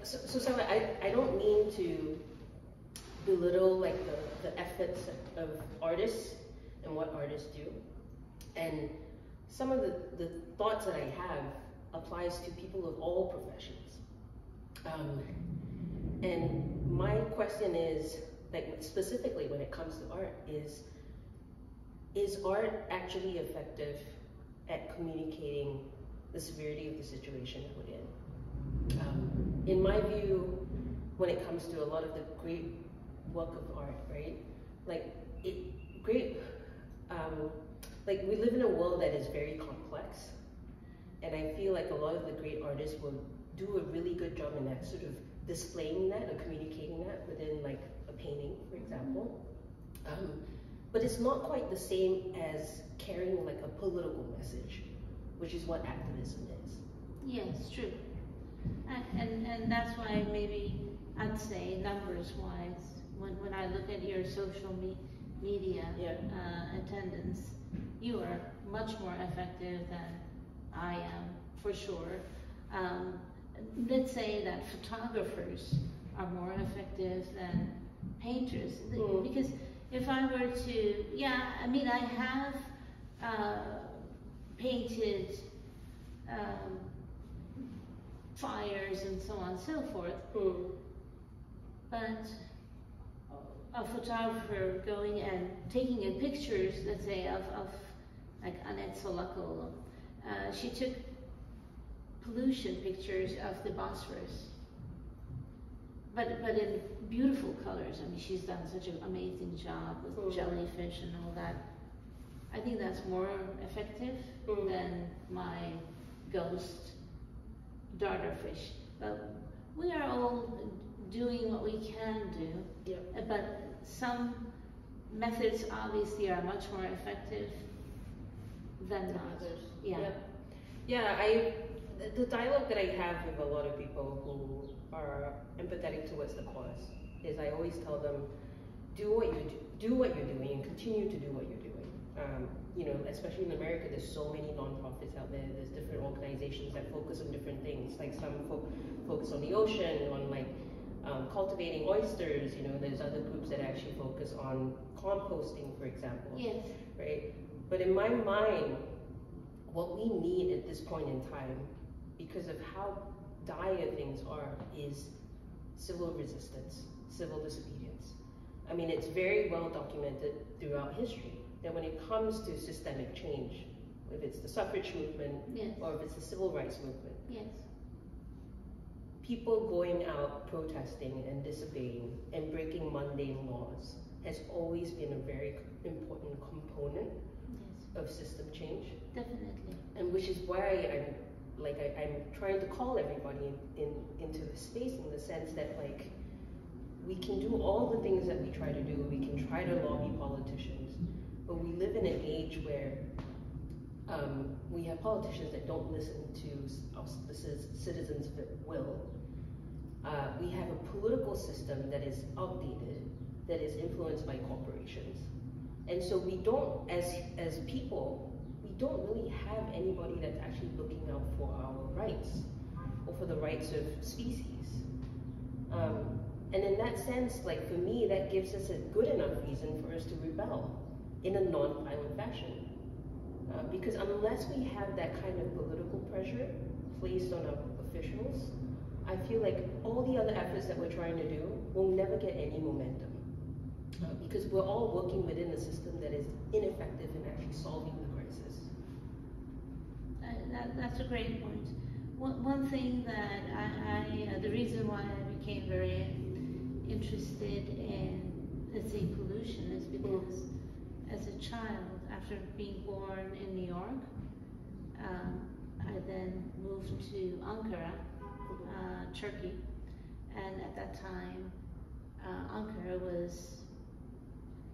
So I don't mean to belittle like the efforts of artists and what artists do. And some of the thoughts that I have applies to people of all professions. And my question is, like specifically when it comes to art, is art actually effective at communicating the severity of the situation that we're in? In my view, when it comes to a lot of the great work of art, right? Like like we live in a world that is very complex, and I feel like a lot of the great artists will do a really good job in that sort of displaying that or communicating that within like a painting, for example. But it's not quite the same as carrying like a political message, which is what activism is. Yes, true. And that's why maybe I'd say numbers-wise, when I look at your social media attendance, you are much more effective than I am, for sure. Let's say that photographers are more effective than painters, because if I were to, I mean, I have painted fires and so on and so forth, but a photographer going and taking in pictures, let's say, of like Annette Solako, she took pollution pictures of the Bosphorus, but in beautiful colors. I mean, she's done such an amazing job with jellyfish and all that. I think that's more effective than my ghost darterfish. But we are all doing what we can do, but some methods obviously are much more effective than others. The dialogue that I have with a lot of people who are empathetic towards the cause is I always tell them, do what you're doing and continue to do what you're doing. You know, especially in America, there's so many nonprofits out there. There's different organizations that focus on different things. Like some focus on the ocean, on like cultivating oysters. You know, there's other groups that actually focus on composting, for example. Yes. Right. But in my mind, what we need at this point in time, because of how dire things are, is civil resistance, civil disobedience. I mean, it's very well documented throughout history that when it comes to systemic change, if it's the suffrage movement or if it's the civil rights movement, people going out protesting and disobeying and breaking mundane laws has always been a very important component of system change. Definitely. And which is why I'm trying to call everybody into the space, in the sense that like we can do all the things that we try to do. We can try to lobby politicians, but we live in an age where we have politicians that don't listen to us, the citizens' will. We have a political system that is outdated, that is influenced by corporations. And so we don't, as people, we don't really have anybody that's actually looking out for our rights or for the rights of species. And in that sense, like for me, that gives us a good enough reason for us to rebel in a non-violent fashion. Because unless we have that kind of political pressure placed on our officials, I feel like all the other efforts that we're trying to do will never get any momentum. Because we're all working within a system that is ineffective in actually solving the crisis. That's a great point. One thing that the reason why I became very interested in, let's say, pollution is because as a child, after being born in New York, I then moved to Ankara, Turkey, and at that time, Ankara was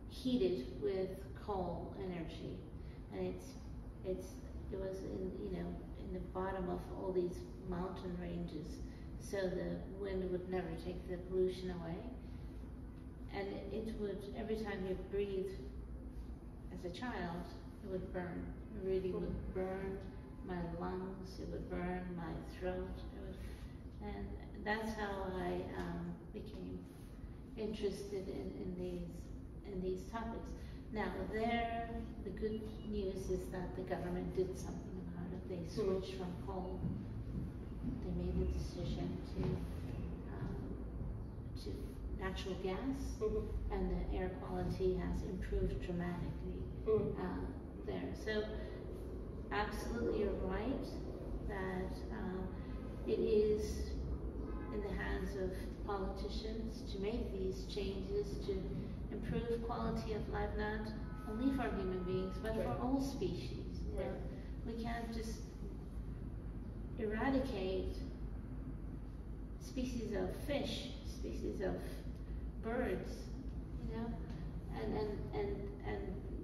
heated with coal energy, and it was in the bottom of all these mountain ranges, so the wind would never take the pollution away, and it would, every time you breathe as a child, it would burn. It really would burn my lungs, it would burn my throat, and that's how I became interested in these topics. Now, the good news is that the government did something about it. They switched from coal. They made the decision to natural gas, and the air quality has improved dramatically there. So, absolutely, you're right that it is in the hands of politicians to make these changes to improve quality of life, not only for human beings, but for all species. You know? We can't just eradicate species of fish, species of birds, you know, and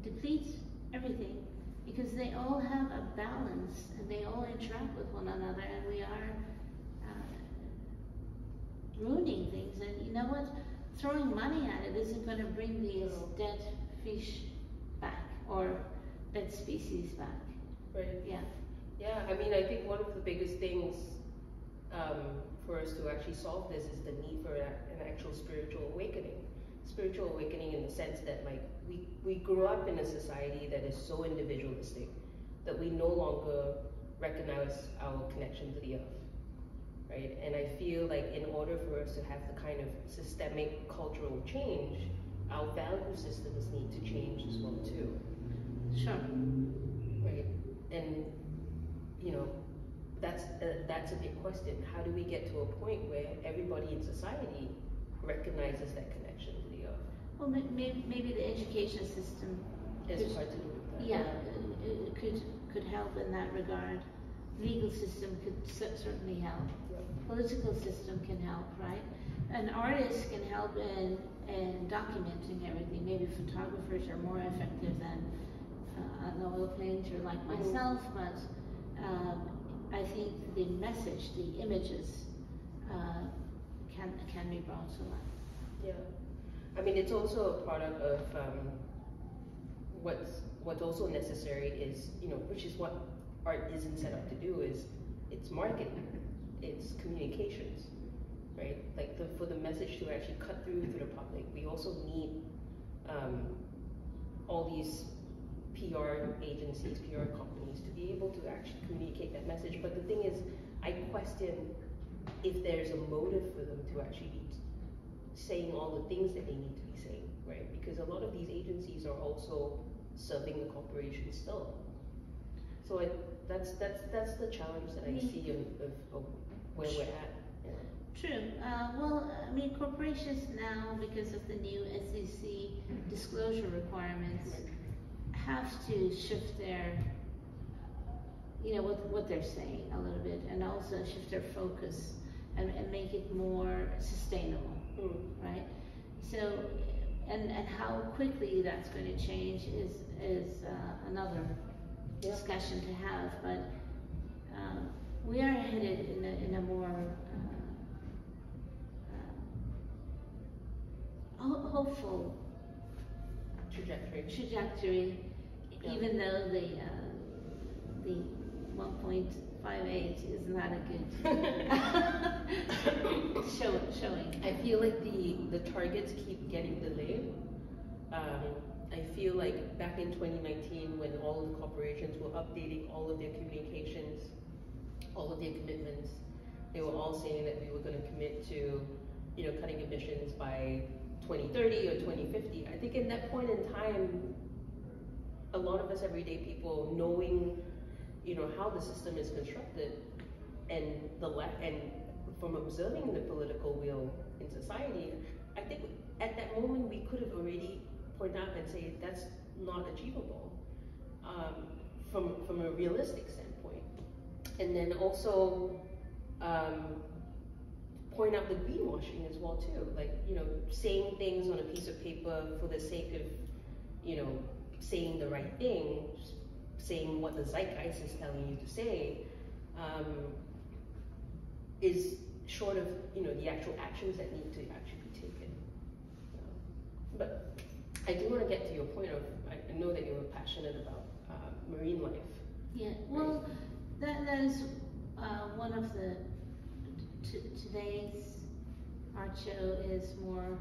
deplete everything, because they all have a balance and they all interact with one another, and we are ruining things. And you know what? Throwing money at it isn't going to bring these dead fish back or dead species back. Right. Yeah. Yeah, I mean, I think one of the biggest things for us to actually solve this is the need for an actual spiritual awakening. Spiritual awakening in the sense that, like, we grew up in a society that is so individualistic that we no longer recognize our connection to the earth. Right? And I feel like in order for us to have the kind of systemic cultural change, our value systems need to change as well too. Sure. Right? And you know, that's a big question. How do we get to a point where everybody in society recognizes that connection to the earth? Well, maybe the education system is part to do with that. Yeah, it could help in that regard. Legal system could certainly help. Political system can help, right? An artist can help in documenting everything. Maybe photographers are more effective than an oil painter like myself, but I think the message, the images, can be brought to life. Yeah, I mean, it's also a product of what's also necessary is, you know, which is what art isn't set up to do, is it's marketing, it's communications, right? Like for the message to actually cut through to the public, we also need all these PR agencies, PR companies to be able to actually communicate that message. But the thing is, I question if there's a motive for them to actually be saying all the things that they need to be saying, right? Because a lot of these agencies are also serving the corporations still. So that's the challenge that I see of where we're at. Yeah. True. Well, I mean, corporations now, because of the new SEC disclosure requirements, have to shift their, you know, what they're saying a little bit, and also shift their focus and make it more sustainable, right? So, and how quickly that's going to change is another discussion to have, but we are headed in a more hopeful trajectory, even though the 1.58 is not a good showing. I feel like the targets keep getting delayed. I feel like back in 2019, when all of the corporations were updating all of their communications, all of their commitments, they were all saying that we were going to commit to, you know, cutting emissions by 2030 or 2050. I think in that point in time, a lot of us everyday people, knowing, you know, how the system is constructed, and from observing the political will in society, I think at that moment we could have already point out and say that's not achievable from a realistic standpoint, and then also point out the greenwashing as well too, like, you know, saying things on a piece of paper for the sake of, you know, saying the right thing, saying what the zeitgeist is telling you to say, is short of, you know, the actual actions that need to actually be taken. But I do want to get to your point of, I know that you were passionate about marine life. Yeah, well, that is one of the today's art show is more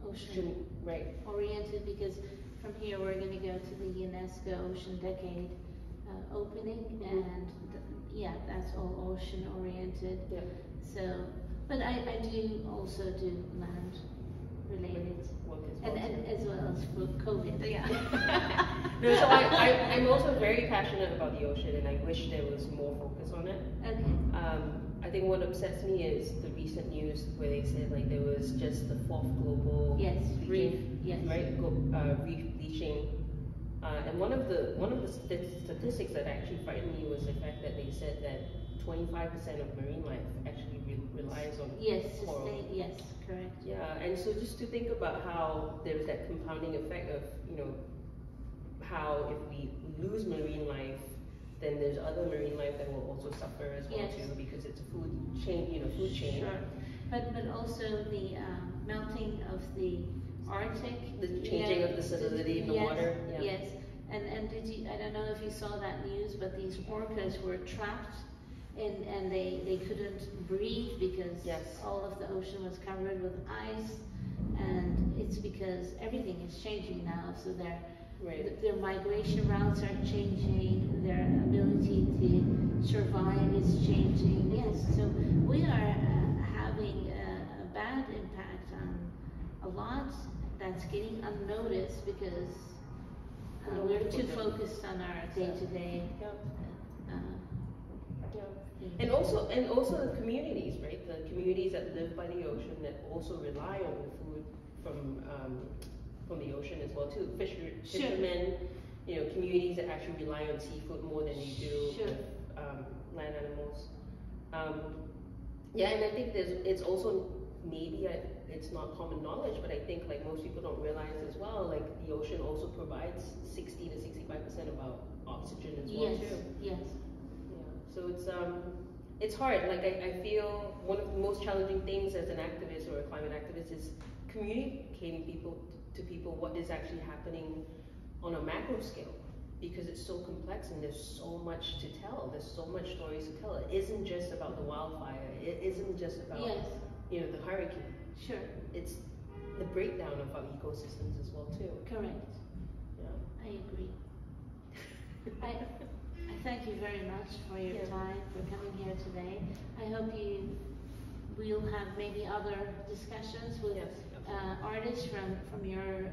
ocean Right. oriented, because from here we're going to go to the UNESCO Ocean Decade opening, and yeah, that's all ocean oriented. Yeah. So, but I do also do land related, Work and as well as for COVID. Yeah. No, so I'm also very passionate about the ocean, and I wish there was more focus on it. Okay. I think what upsets me is the recent news where they said like there was just the 4th global Yes, reef. bleaching, Yes. right? Reef bleaching. And one of the statistics that actually frightened me was the fact that they said that 25% of marine life actually relies on Yes, coral. yes, correct. Yeah, and so just to think about how there's that compounding effect of, you know, how if we lose marine life, then there's other marine life that will also suffer as well Yes. too, because it's a food chain, you know, food chain. Sure. But also the melting of the Arctic, The changing of the salinity in the yes, water. Yeah. Yes, and did you? I don't know if you saw that news, but these orcas were trapped, and they couldn't breathe because Yes. all of the ocean was covered with ice, and it's because everything is changing now. So their migration routes are changing, their ability to survive is changing. Yes, so we are having a bad impact on a lot that's getting unnoticed because we're too focused on our day-to-day. And also the communities, right? The communities that live by the ocean that also rely on the food from the ocean as well too. Fishermen, you know, communities that actually rely on seafood more than they do with land animals. Yeah, and I think it's also maybe it's not common knowledge, but I think like most people don't realize as well, like the ocean also provides 60 to 65% of our oxygen as well too. Yes. Yeah. So it's hard. Like I feel one of the most challenging things as an activist or a climate activist is communicating to people what is actually happening on a macro scale, because it's so complex and there's so much to tell. There's so much stories to tell. It isn't just about the wildfire. It isn't just about you know, the hurricane. Sure. It's the breakdown of our ecosystems as well too. Correct. Yeah. I agree. I thank you very much for your time, for coming here today. I hope we'll have maybe other discussions with artists from your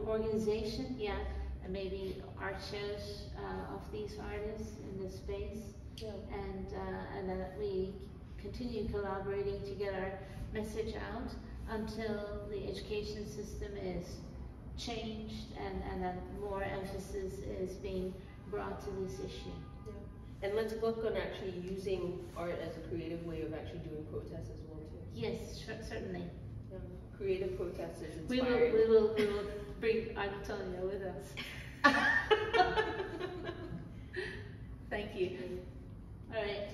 organization, and maybe art shows of these artists in this space, and that we continue collaborating to get our message out until the education system is changed and that more emphasis is being brought to this issue. Yeah. And let's work on actually using art as a creative way of actually doing protests as well too. Yes, certainly. Yeah. Creative protests is inspiring. We will bring Antonia with us. Thank you. All right.